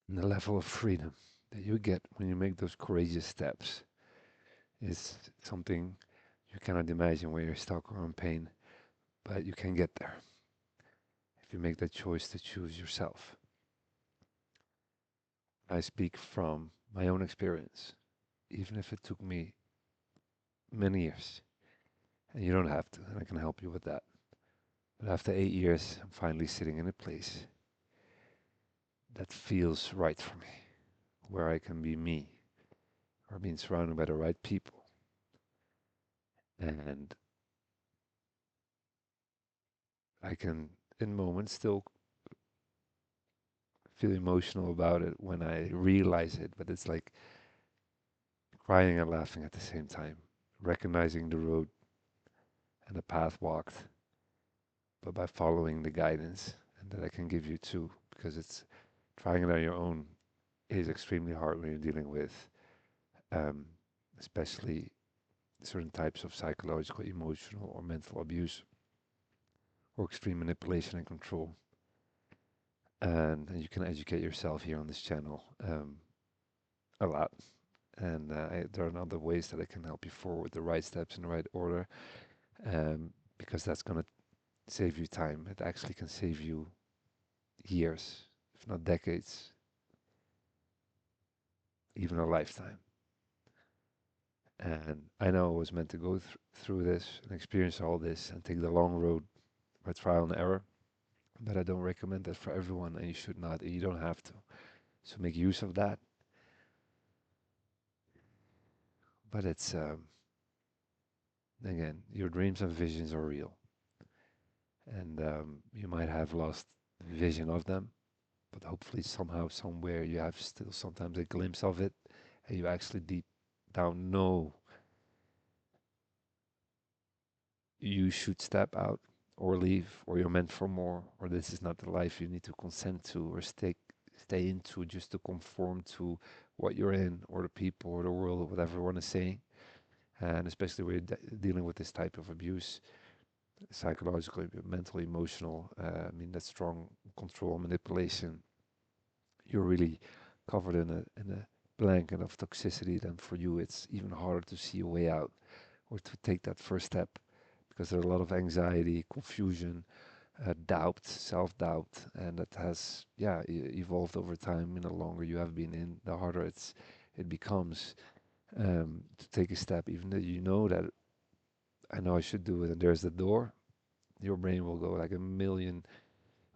And the level of freedom that you get when you make those courageous steps is something you cannot imagine when you're stuck or in pain, but you can get there if you make that choice to choose yourself. I speak from my own experience, even if it took me many years, and you don't have to, and I can help you with that. But after 8 years, I'm finally sitting in a place that feels right for me, where I can be me, or being surrounded by the right people, and I can, in moments, still feel emotional about it when I realize it, but it's like crying and laughing at the same time, recognizing the road and the path walked, but by following the guidance and that I can give you too, because it's trying it on your own is extremely hard when you're dealing with, um, especially certain types of psychological, emotional, or mental abuse or extreme manipulation and control. And you can educate yourself here on this channel a lot. And there are other ways that I can help you forward the right steps in the right order, because that's going to save you time. It actually can save you years, if not decades, even a lifetime. And I know I was meant to go through this and experience all this and take the long road by trial and error, but I don't recommend that for everyone, and you should not, and you don't have to. So make use of that. But it's, again, your dreams and visions are real. And you might have lost vision of them, but hopefully somehow, somewhere, you have still sometimes a glimpse of it, and you actually deep down know you should step out or leave, or you're meant for more, or this is not the life you need to consent to or stay into just to conform to what you're in, or the people, or the world, or whatever you want to say. And especially when you're dealing with this type of abuse, psychological, mental, emotional, I mean, that strong control, manipulation, you're really covered in a blanket of toxicity. Then for you, it's even harder to see a way out or to take that first step, because there's a lot of anxiety, confusion, doubt, self-doubt, and that has, yeah, evolved over time. And the longer you have been in, the harder it becomes, to take a step, even though you know that I know I should do it, and there's the door. Your brain will go like a million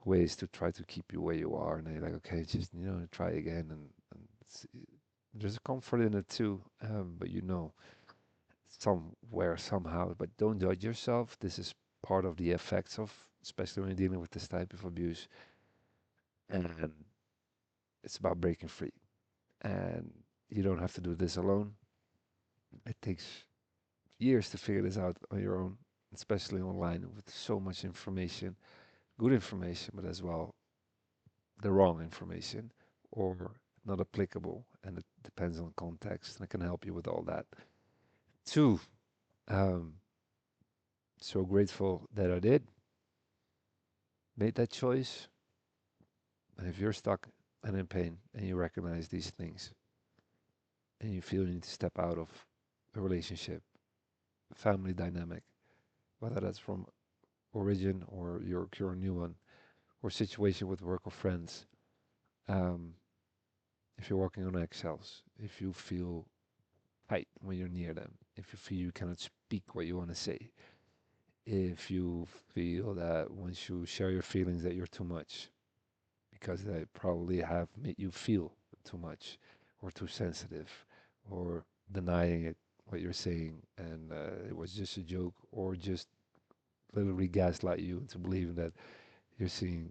ways to try to keep you where you are, and they're like, okay, just try again, and there's a comfort in it too, but somewhere somehow. But don't judge yourself. This is part of the effects of, especially when you're dealing with this type of abuse, and it's about breaking free. And you don't have to do this alone. It takes years to figure this out on your own, especially online with so much information, good information, but as well the wrong information or not applicable, and it depends on context, and I can help you with all that. Two, um, so grateful that I did made that choice. And if you're stuck and in pain and you recognize these things and you feel you need to step out of a relationship, family dynamic, whether that's from origin or your current new one, or situation with work or friends, um, if you're walking on eggshells, if you feel tight when you're near them, if you feel you cannot speak what you want to say, if you feel that once you share your feelings that you're too much, because they probably have made you feel too much or too sensitive, or denying it what you're saying, and it was just a joke, or just literally gaslight you into believing that you're seeing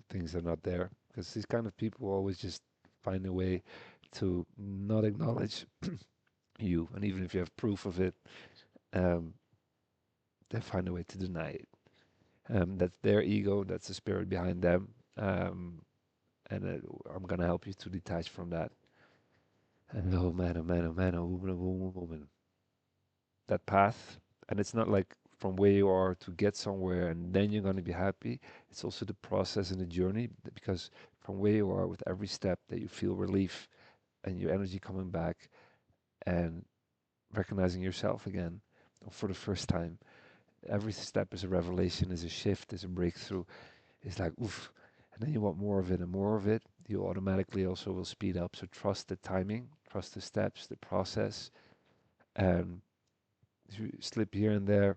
things that are not there, because these kind of people always just find a way to not acknowledge you, and even if you have proof of it, um, they find a way to deny it. That's their ego, that's the spirit behind them. And I'm gonna help you to detach from that. And oh man, oh man, oh man, oh woman, oh woman, oh woman. That path, and it's not like from where you are to get somewhere, and then you're going to be happy. It's also the process and the journey, because from where you are, with every step that you feel relief and your energy coming back and recognizing yourself again for the first time. Every step is a revelation, is a shift, is a breakthrough. It's like, oof. And then you want more of it and more of it. You automatically also will speed up. So trust the timing, trust the steps, the process. And if you slip here and there,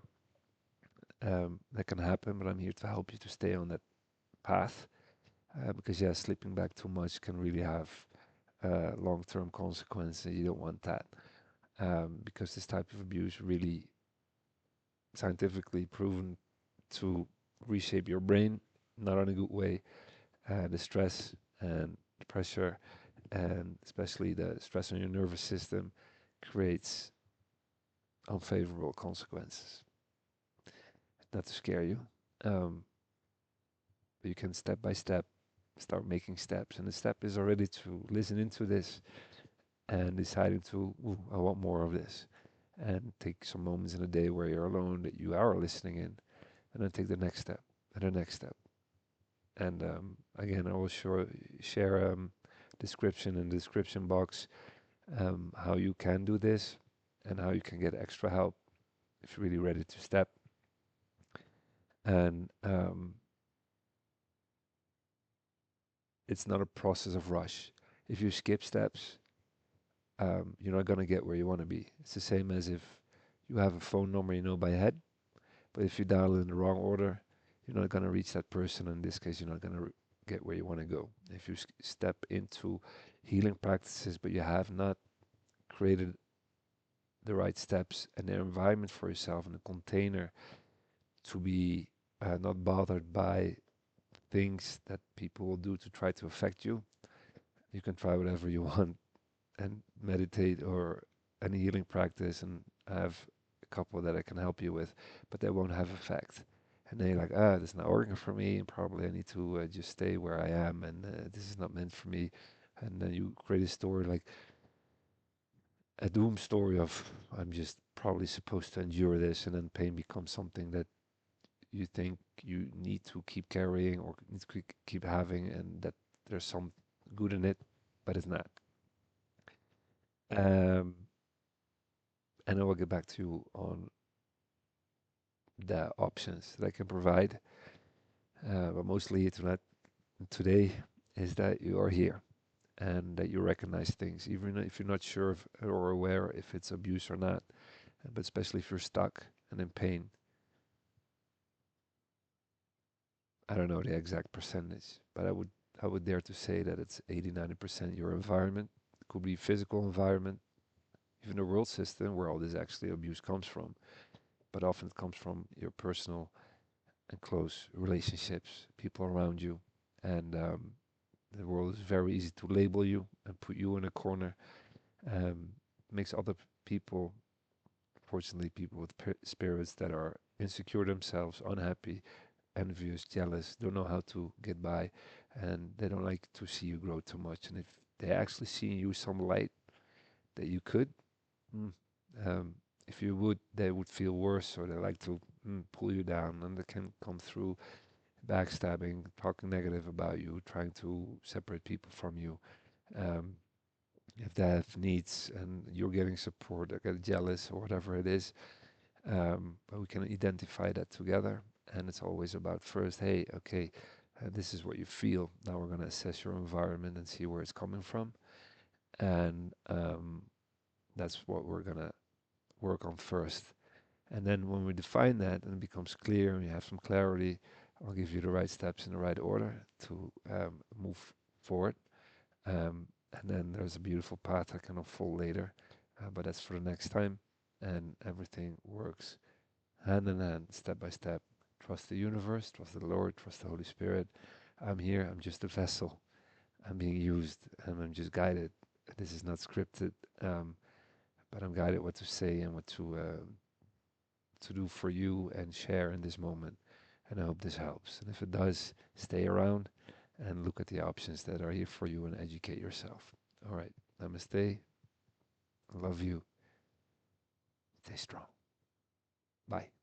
that can happen, but I'm here to help you to stay on that path. Because, yeah, slipping back too much can really have long term consequences. You don't want that. Because this type of abuse really scientifically proven to reshape your brain, not in a good way. The stress and pressure, and especially the stress on your nervous system, creates unfavorable consequences. Not to scare you, um, but you can step by step start making steps. And the step is already to listen into this and deciding to, ooh, I want more of this. And take some moments in the day where you're alone that you are listening in, and then take the next step and the next step. And again, I will share description in the description box how you can do this and how you can get extra help if you're really ready to step. And it's not a process of rush. If you skip steps, you're not going to get where you want to be. It's the same as if you have a phone number you know by head, but if you dial in the wrong order, you're not going to reach that person. In this case, you're not going to get where you want to go. If you step into healing practices, but you have not created the right steps and the environment for yourself and a container to be not bothered by things that people will do to try to affect you, you can try whatever you want and meditate or any healing practice, and I have a couple that I can help you with, but they won't have effect. And then you're like, this is not working for me, and probably I need to just stay where I am, and this is not meant for me. And then you create a story like a doom story of, I'm just probably supposed to endure this, and then pain becomes something that you think you need to keep carrying or need to keep having, and that there's some good in it, but it's not. Um, and I will get back to you on the options that I can provide. But mostly tonight, today, is that you are here and that you recognize things, even if you're not sure if, or aware if it's abuse or not, but especially if you're stuck and in pain. I don't know the exact percentage, but I would dare to say that it's 80, 90% your environment. It could be physical environment, even the world system where all this actually abuse comes from. But often it comes from your personal and close relationships, people around you. And the world is very easy to label you and put you in a corner. Um, makes other people, fortunately, people with spirits that are insecure themselves, unhappy, envious, jealous, don't know how to get by, and they don't like to see you grow too much. And if they actually see in you some light that you could, mm, um, if you would, they would feel worse, or they like to pull you down, and they can come through backstabbing, talking negative about you, trying to separate people from you. Um, if they have needs and you're getting support, they get jealous or whatever it is, but we can identify that together. And it's always about first, hey, okay, this is what you feel. Now we're going to assess your environment and see where it's coming from. And that's what we're going to work on first. And then when we define that and it becomes clear and you have some clarity, I'll give you the right steps in the right order to move forward. And then there's a beautiful path I can unfold later, but that's for the next time. And everything works hand in hand, step by step. Trust the universe, trust the Lord, trust the Holy Spirit. I'm here, I'm just a vessel. I'm being used and I'm just guided. This is not scripted, but I'm guided what to say and what to do for you and share in this moment. And I hope this helps. And if it does, stay around and look at the options that are here for you and educate yourself. All right. Namaste. Love you. Stay strong. Bye.